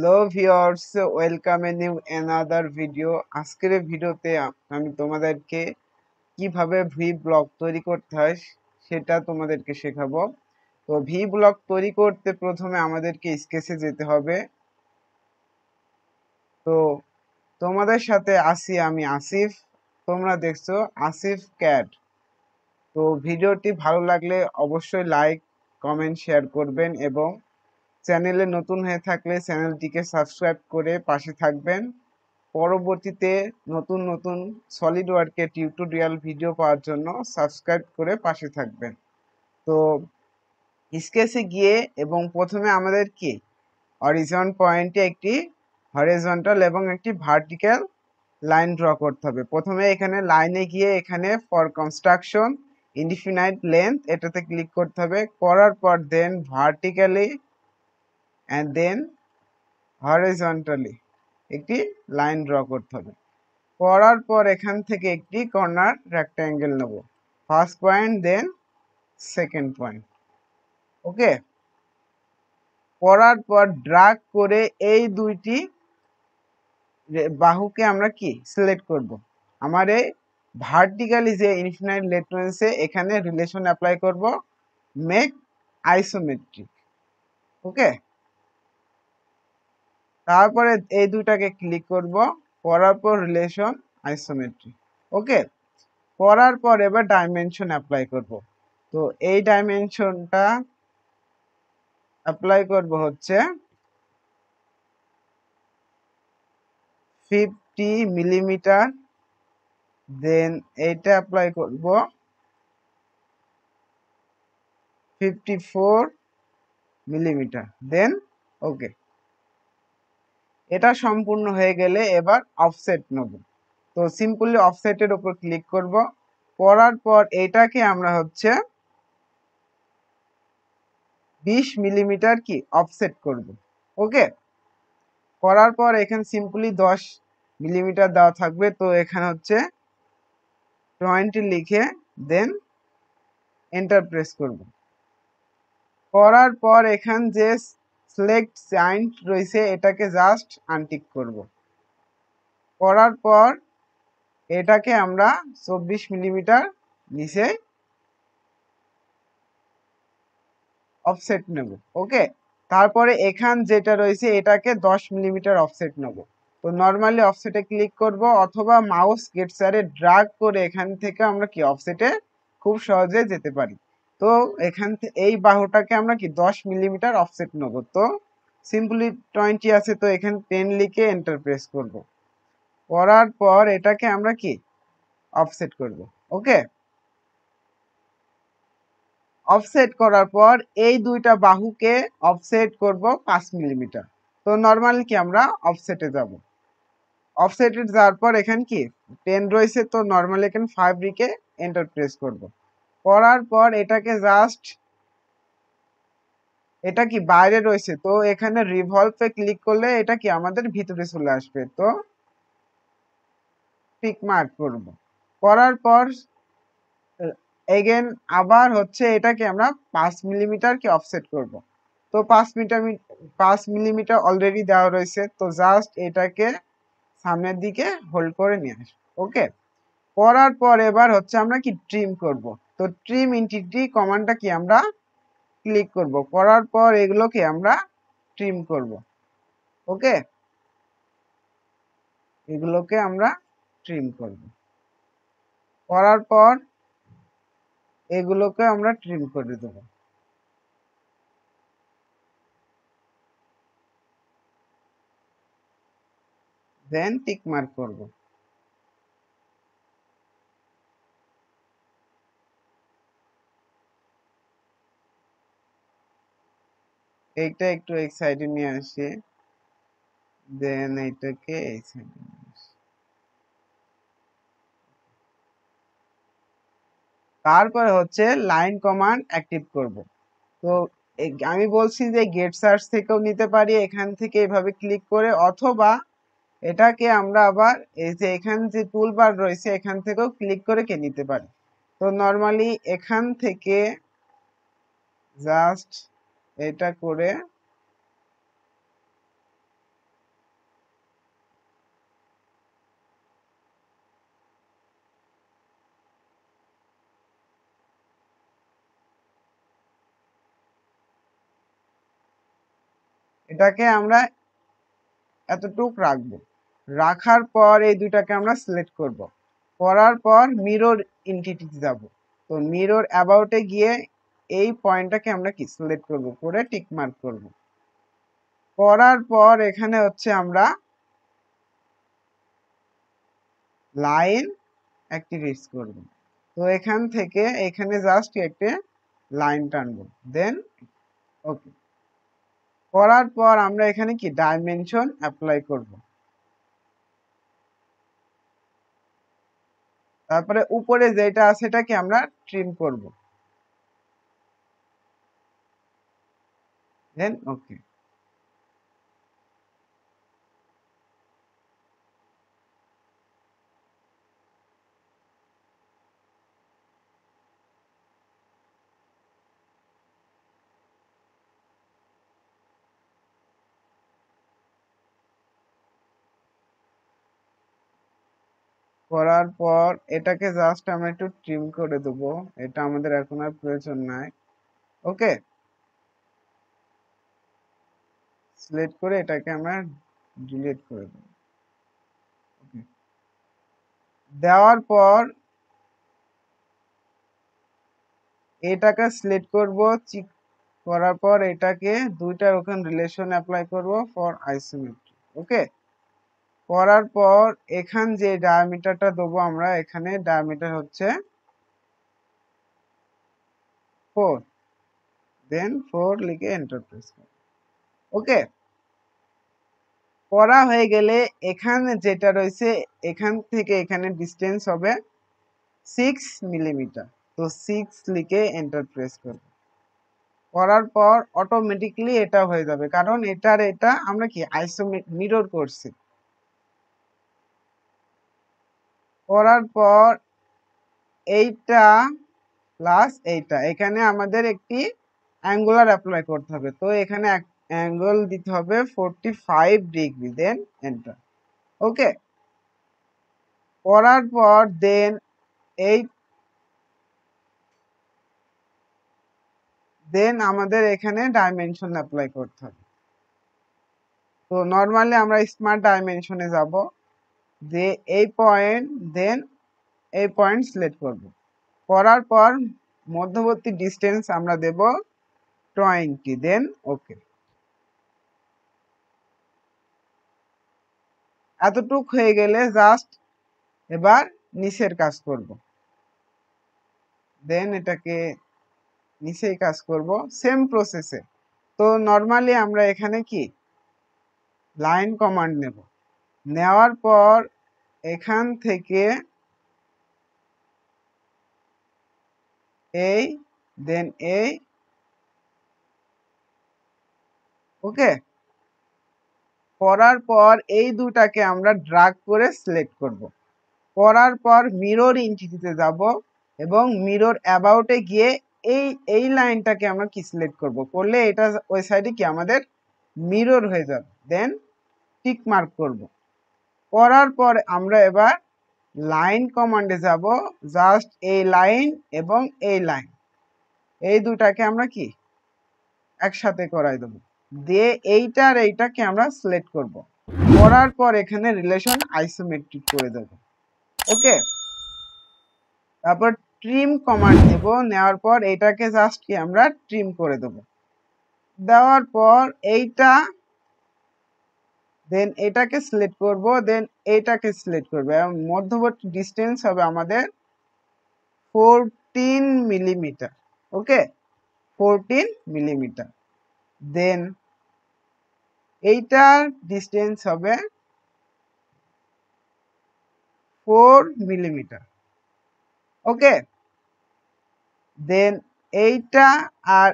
Hello viewers, welcome a new another video. আজকের ভিডিওতে আমি তোমাদেরকে কিভাবে ভি ব্লগ তৈরি করতে হয় সেটা তোমাদেরকে শেখাবো। তো ভি ব্লগ তৈরি করতে প্রথমে আমাদেরকে স্কেচে যেতে হবে। তো তোমাদের সাথে আছি আমি আসিফ, তোমরা দেখছো আসিফ ক্যাট। তো ভিডিওটি ভালো লাগলে অবশ্যই লাইক, কমেন্ট, শেয়ার করবেন এবং চ্যানেলে নতুন হয়ে থাকলে চ্যানেলটিকে সাবস্ক্রাইব করে পাশে থাকবেন। পরবর্তীতে নতুন নতুন সলিড ওয়ার্কের টিউটোরিয়াল ভিডিও পাওয়ার জন্য সাবস্ক্রাইব করে পাশে থাকবেন। তো স্কেচে গিয়ে এবং প্রথমে আমাদের কি অরিজিন পয়েন্টে একটি হরিজন্টাল এবং একটি ভার্টিক্যাল লাইন ড্র করতে হবে। প্রথমে এখানে লাইনে গিয়ে এখানে ফর কনস্ট্রাকশন ইনডিফিনাইট লেন্থ এটাতে ক্লিক করতে হবে। করার পর then vertically and then horizontally একটি লাইন ড্র করতে হবে। করার পর এখান থেকে একটি কর্নার রেক্ট্যাঙ্গেল নেব, first point then second point. Okay, করার পর ড্রাগ করে এই দুইটি বাহুকে আমরা কি সিলেক্ট করব। আমার এই ভার্টিক্যালি যে ইনফিনাইট লেট্রেন্সে এখানে রিলেশন অ্যাপ্লাই করব, মেক আইসোমেট্রিক। ওকে, তারপরে এই দুইটাকে ক্লিক করব, করার পর রিলেশন আইসোমেট্রিক। ওকে, করার পর এবার ডাইমেনশন অ্যাপ্লাই করব। তো এই ডাইমেনশনটা অ্যাপ্লাই করব হচ্ছে 50 মিলিমিটার, দেন এইটা অ্যাপ্লাই করব 54 মিলিমিটার, দেন ওকে। এটা সম্পূর্ণ হয়ে গেলে এবার অফসেট নেব। তো সিম্পলি অফসেটের উপর ক্লিক করব, করার পর এটাকে আমরা হচ্ছে 20 মিলিমিটার কি অফসেট করব। ওকে, করার পর এখানে সিম্পলি 10 মিলিমিটার দেওয়া থাকবে। তো এখানে হচ্ছে 20 লিখে দেন এন্টার প্রেস করব। করার পর এখান যে সিলেক্ট পয়েন্ট রয়েছে এটাকে জাস্ট আনটিক করব। করার পর এটাকে আমরা 24 মিলিমিটার নিচে অফসেট নেব। ওকে, তারপরে এখান যেটা রয়েছে এটাকে 10 মিলিমিটার অফসেট নেব। তো নর্মালি অফসেটে ক্লিক করব অথবা মাউস গেটসারে ড্রাগ করে এখান থেকে আমরা কি অফসেটে খুব সহজে যেতে পারি। তো এখান থেকে এই বাহুটাকে আমরা কি 10 মিলিমিটার অফসেট নেব। তো সিম্পলি 20 আছে, তো এখানে 10 লিখে এন্টার প্রেস করব। করার পর এটাকে আমরা কি অফসেট করব। ওকে, অফসেট করার পর এই দুইটা বাহুকে অফসেট করব 5 মিলিমিটার। তো নর্মালি কি আমরা অফসেটে যাব। অফসেটে যাওয়ার পর এখানে কি 10 রয়েছে, তো নর্মালি এখানে 5 লিখে এন্টার প্রেস করব। করার পর এটাকে জাস্ট, এটা কি বাইরে রয়েছে, তো এখানে রিভলভে ক্লিক করলে এটা কি আমাদের ভিতরে চলে আসবে। তো টিক মার্ক করব। করার পর এগেন আবার হচ্ছে এটাকে আমরা 5 মিলিমিটার কি অফসেট করব। তো 5 মিলিমিটার অলরেডি দেওয়া রয়েছে, তো জাস্ট এটাকে সামনের দিকে হোল্ড করে নিয়ে আসবো। ওকে, করার পর এবার হচ্ছে আমরা কি ট্রিম করব। তো ট্রিম ইন্টিটি কমান্ডটা কি আমরা ক্লিক করব, করার পর এগুলোকে আমরা ট্রিম করব। ওকে, এগুলোকে আমরা ট্রিম করব। করার পর এগুলোকে আমরা ট্রিম করে দেব। দেন টিক মার্ক করব। এইটা একটু এই সাইডে নিয়ে আসি, দেন এইটাকে এই সাইডে নিয়ে আসি। তারপরে হচ্ছে লাইন কমান্ড অ্যাক্টিভ করব। তো আমি বলছি যে গেট সার্চ থেকেও নিতে পারি, এখান থেকে এভাবে ক্লিক করে, অথবা এটাকে আমরা আবার এই যে এখান যে টুল বার রয়েছে এখান থেকেও ক্লিক করে কে নিতে পারি। তো নর্মালি এখান থেকে জাস্ট এটা করে এটাকে আমরা এতটুক রাখবো। রাখার পর এই দুইটাকে আমরা সিলেক্ট করব। করার পর মিরর এন্টিটিতে যাব। তো মিরর অ্যাবাউটে গিয়ে এই পয়েন্টটাকে আমরা কি সিলেক্ট করব, করে টিক মার্ক করব। করার পর এখানে হচ্ছে আমরা লাইন অ্যাক্টিভেট করব। তো এখান থেকে এখানে জাস্ট একটা লাইন টানবো, দেন ওকে। করার পর আমরা এখানে কি ডাইমেনশন অ্যাপ্লাই করব। তারপরে উপরে যেটা আছে সেটাকে আমরা ট্রিম করব, দেন ওকে। করার পর এটাকে জাস্ট আমরা একটু ট্রিম করে দেবো, এটা আমাদের এখন আর প্রয়োজন নাই। ওকে, সিলেক্ট করে এটাকে আমরা ডিলিট করে দেবো। ওকে, দেওয়ার পর এটাকে সিলেক্ট করব, করার পর এটাকে দুইটার ওখানে রিলেশন অ্যাপ্লাই করব ফর আইসোমেট্রি। ওকে, করার পর এখান যে ডায়ামিটারটা দেবো আমরা, এখানে ডায়ামিটার হচ্ছে 4, দেন 4 লিখে এন্টার প্রেস করব। ওকে, করা হয়ে গেলে এখানে যেটা রয়েছে এখান থেকে এখানে ডিস্টেন্স হবে 6 মিলিমিটার। তো 6 লিখে এন্টার প্রেস করব। করার পর অটোমেটিকলি এটা হয়ে যাবে, কারণ এটা আমরা কি মিরর করছি। করার পর এইটা প্লাস এইটা, এখানে আমাদের একটি অ্যাঙ্গুলার অ্যাপ্লাই করতে হবে। তো এখানে অ্যাঙ্গেল দিতে হবে 45 ডিগ্রি, দেন এন্টার। ওকে, করার পর দেন এই আমাদের এখানে ডাইমেনশন অ্যাপ্লাই করতে হবে। তো নর্মালি আমরা স্মার্ট ডাইমেনশনে যাব, যে এই পয়েন্ট, দেন এই পয়েন্ট সিলেক্ট করব। করার পর মধ্যবর্তী ডিস্টেন্স আমরা দেব 20, দেন ওকে। এতটুক হয়ে গেলে জাস্ট এবার নিচের কাজ করব, দেন এটাকে নিচেই কাজ করব সেম প্রসেসে। তো নর্মালি আমরা এখানে কি লাইন কমান্ড নেব, নেওয়ার পর এখান থেকে এই, দেন এই, ওকে। করার পর এই দুটাকে আমরা ড্রাগ করে সিলেক্ট করব। করার পর মিরর এন্টিটিতে যাব এবং মিরর অ্যাবাউটে গিয়ে এই লাইনটাকে আমরা কি সিলেক্ট করব, করলে এটা ওই সাইডে কি আমাদের মিরর হয়ে যাবে, দেন টিক মার্ক করব। করার পর আমরা এবার লাইন কমান্ডে যাব, জাস্ট এই লাইন এবং এই লাইন, এই দুটাকে আমরা কি একসাথে করাই দেবো, দিয়ে এইটা আর এইটাকে আমরা সিলেক্ট করব। করার পর এখানে রিলেশন আইসোমেট্রিক করে দেব। ওকে, তারপর ট্রিম কমান্ড নেব, নেওয়ার পর এটাকে জাস্ট কি আমরা ট্রিম করে দেব। দেওয়ার পর এইটা, দেন এটাকে সিলেক্ট করব, দেন এইটাকে সিলেক্ট করব এবং মধ্যবর্তী ডিস্টেন্স হবে আমাদের 14 মিলিমিটার। ওকে, 14 মিলিমিটার, দেন এইটার ডিস্টেন্স হবে 4 মিলিমিটার। ওকে, দেন এইটা আর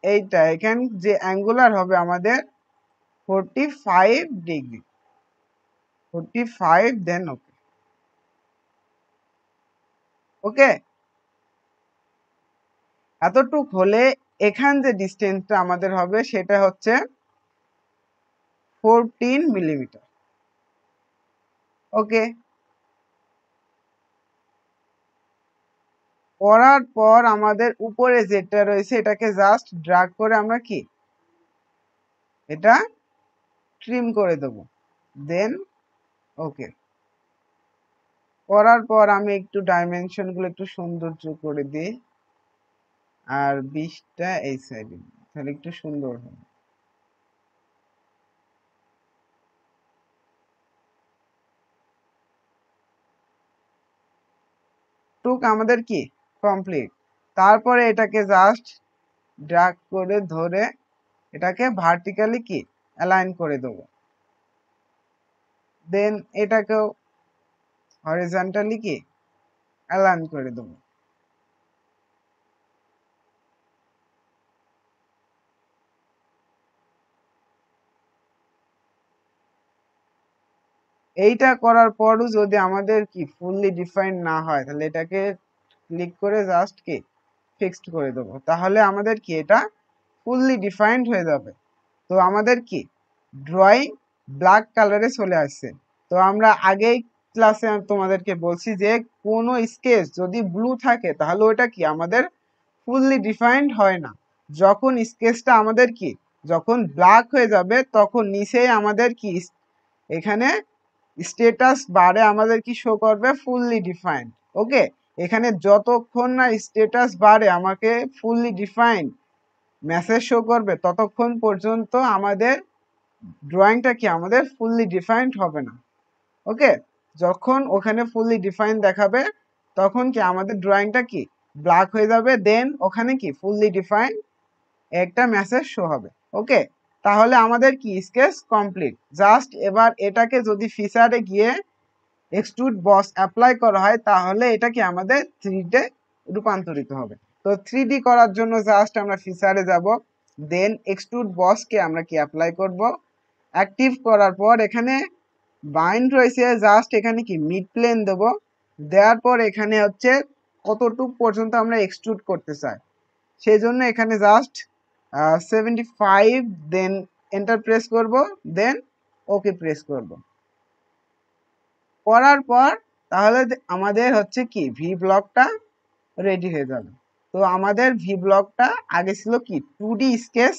এইটা এখানে যে অ্যাঙ্গুলার হবে আমাদের 45 ডিগ্রি, 45, দেন ওকে। ওকে, এতটুক হলে এখান যে ডিস্টেন্সটা আমাদের হবে সেটা হচ্ছে 14 মিলিমিটার। ওকে, করার পর আমাদের উপরে যেটা রয়েছে এটাকে জাস্ট ড্র্যাগ করে আমরা কি এটা ট্রিম করে দেব, দেন ওকে করার পর আমি একটু ডাইমেনশন গুলো একটু সৌন্দর্য করে দিই, আর 20টা এই সাইডে, তাহলে একটু সুন্দর হবে। টুক আমাদের কি কমপ্লিট। তারপরে এটাকে জাস্ট ড্র্যাগ করে ধরে এটাকে ভার্টিক্যালি কি অ্যালাইন করে দেবো, দেন এটাকেও হরিজন্টালি কি অ্যালাইন করে দেবো। এইটা করার পরও যদি আমাদের কি ফুললি ডিফাইন্ড না হয়, তাহলে এটাকে ক্লিক করে জাস্ট কি ফিক্সড করে দেবো, তাহলে আমাদের কি এটা ফুললি ডিফাইন্ড হয়ে যাবে। তো আমাদের কি ড্রয়িং ব্ল্যাক কালারে চলে আসছে। তো আমরা আগেই ক্লাসে তোমাদেরকে বলছি যে কোনো স্কেচ যদি ব্লু থাকে তাহলে ওটা কি আমাদের ফুললি ডিফাইন্ড হয় না। যখন স্কেচটা আমাদের কি যখন ব্ল্যাক হয়ে যাবে তখন নিচেই আমাদের কি এখানে স্ট্যাটাস বারে আমাদের কি শো করবে ফুললি ডিফাইন্ড। ওকে, এখানে যতক্ষণ না স্ট্যাটাস বারে আমাকে ফুললি ডিফাইন্ড মেসেজ শো করবে ততক্ষণ পর্যন্ত আমাদের ড্রয়িংটা কি আমাদের ফুললি ডিফাইন্ড হবে না। ওকে, যখন ওখানে ফুললি ডিফাইন্ড দেখাবে তখন কি আমাদের ড্রয়িংটা কি ব্ল্যাক হয়ে যাবে, দেন ওখানে কি ফুললি ডিফাইন্ড একটা মেসেজ শো হবে। ওকে, তাহলে আমাদের কি স্কেচ কমপ্লিট। জাস্ট এবার এটাকে যদি ফিচারে গিয়ে এক্সট্রুড বস অ্যাপ্লাই করা হয় তাহলে এটা কি আমাদের 3D রূপান্তরিত হবে। তো 3D করার জন্য জাস্ট আমরা ফিচারে যাব, দেন এক্সট্রুড বসকে আমরা কি অ্যাপ্লাই করব, অ্যাক্টিভ করার পর এখানে বাইন্ড রয়েছে, জাস্ট এখানে কি মিড প্লেন দেব, দেওয়ার পর এখানে হচ্ছে কতটুক পর্যন্ত আমরা এক্সট্রুড করতে চাই সেই জন্য এখানে জাস্ট 75, দেন এন্টার প্রেস করব, দেন ওকে প্রেস করব। করার পর তাহলে আমাদের হচ্ছে কি ভি ব্লকটা রেডি হয়ে যাবে। তো আমাদের ভি ব্লকটা আগে ছিল কি 2D স্কেচ,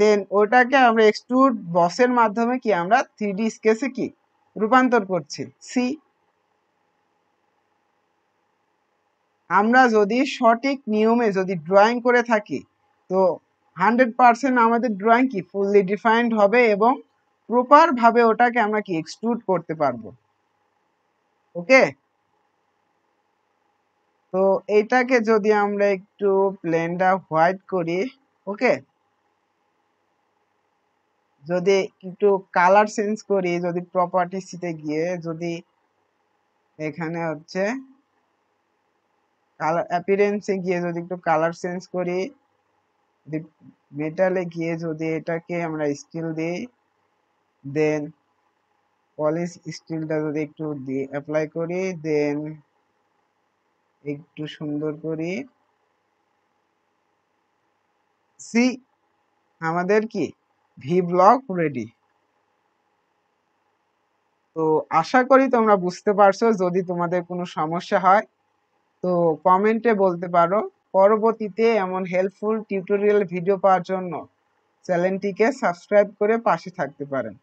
দেন ওটাকে আমরা এক্সট্রুড বসের মাধ্যমে কি আমরা 3D স্কেচে কি রূপান্তর করছি। সি, আমরা যদি সঠিক নিয়মে যদি ড্রয়িং করে থাকি তো 100% আমাদের ড্রয়িং কি ফুললি ডিফাইন্ড হবে এবং প্রপার ভাবে ওটাকে আমরা কি এক্সট্রুড করতে পারবো। ওকে, তো এইটাকে যদি আমরা একটু প্লেনটা হোয়াইট করি, ওকে, যদি একটু কালার চেঞ্জ করি, যদি প্রপার্টিসিতে গিয়ে যদি এখানে হচ্ছে কালার অ্যাপিয়ারেন্সে গিয়ে যদি একটু কালার চেঞ্জ করি, মেটালে গিয়ে যদি এটাকে আমরা স্টিল দিই, দেন পলিশ স্টিলটা যদি একটু দিয়ে অ্যাপ্লাই করি, দেন একটু সুন্দর করি, সি আমাদের কি ভি ব্লক রেডি। তো আশা করি তোমরা বুঝতে পারছো। যদি তোমাদের কোনো সমস্যা হয় তো কমেন্টে বলতে পারো। পরবর্তীতে এমন হেল্পফুল টিউটোরিয়াল ভিডিও পাওয়ার জন্য চ্যানেলটিকে সাবস্ক্রাইব করে পাশে থাকতে পারেন।